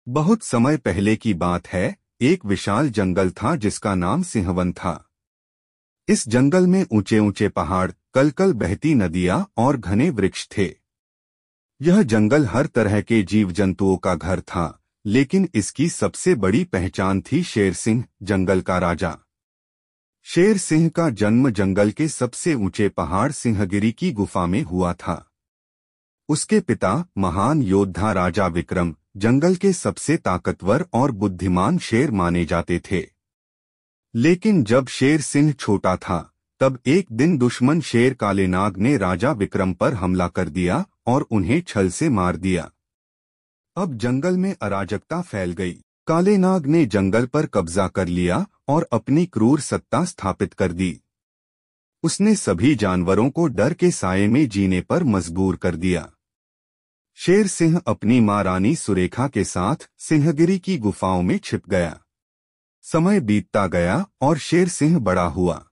बहुत समय पहले की बात है। एक विशाल जंगल था जिसका नाम सिंहवन था। इस जंगल में ऊंचे ऊंचे पहाड़, कल-कल बहती नदियां और घने वृक्ष थे। यह जंगल हर तरह के जीव जंतुओं का घर था, लेकिन इसकी सबसे बड़ी पहचान थी शेर सिंह, जंगल का राजा। शेर सिंह का जन्म जंगल के सबसे ऊंचे पहाड़ सिंहगिरी की गुफा में हुआ था। उसके पिता महान योद्धा राजा विक्रम जंगल के सबसे ताकतवर और बुद्धिमान शेर माने जाते थे। लेकिन जब शेर सिंह छोटा था, तब एक दिन दुश्मन शेर काले नाग ने राजा विक्रम पर हमला कर दिया और उन्हें छल से मार दिया। अब जंगल में अराजकता फैल गई। काले नाग ने जंगल पर कब्जा कर लिया और अपनी क्रूर सत्ता स्थापित कर दी। उसने सभी जानवरों को डर के साये में जीने पर मजबूर कर दिया। शेर सिंह अपनी मां रानी सुरेखा के साथ सिंहगिरी की गुफाओं में छिप गया। समय बीतता गया और शेर सिंह बड़ा हुआ।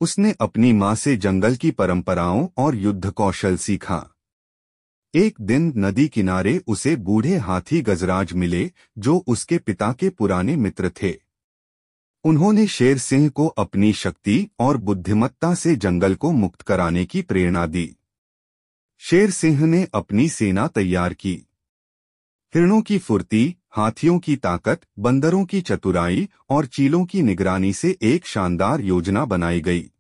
उसने अपनी मां से जंगल की परंपराओं और युद्ध कौशल सीखा। एक दिन नदी किनारे उसे बूढ़े हाथी गजराज मिले, जो उसके पिता के पुराने मित्र थे। उन्होंने शेर सिंह को अपनी शक्ति और बुद्धिमत्ता से जंगल को मुक्त कराने की प्रेरणा दी। शेर सिंह ने अपनी सेना तैयार की। हिरणों की फुर्ती, हाथियों की ताकत, बंदरों की चतुराई और चीलों की निगरानी से एक शानदार योजना बनाई गई।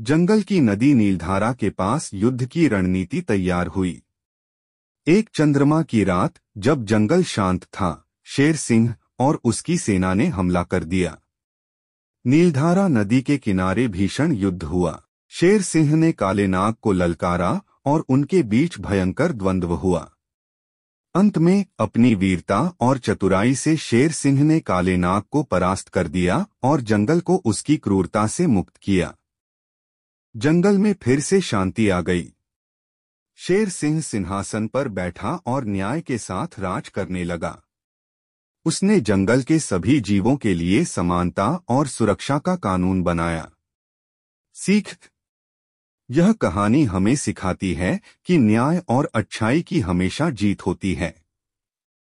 जंगल की नदी नीलधारा के पास युद्ध की रणनीति तैयार हुई। एक चंद्रमा की रात, जब जंगल शांत था, शेर सिंह और उसकी सेना ने हमला कर दिया। नीलधारा नदी के किनारे भीषण युद्ध हुआ। शेर सिंह ने काले नाग को ललकारा और उनके बीच भयंकर द्वंद्व हुआ। अंत में अपनी वीरता और चतुराई से शेर सिंह ने काले नाग को परास्त कर दिया और जंगल को उसकी क्रूरता से मुक्त किया। जंगल में फिर से शांति आ गई। शेर सिंह सिंहासन पर बैठा और न्याय के साथ राज करने लगा। उसने जंगल के सभी जीवों के लिए समानता और सुरक्षा का कानून बनाया। सीख: यह कहानी हमें सिखाती है कि न्याय और अच्छाई की हमेशा जीत होती है।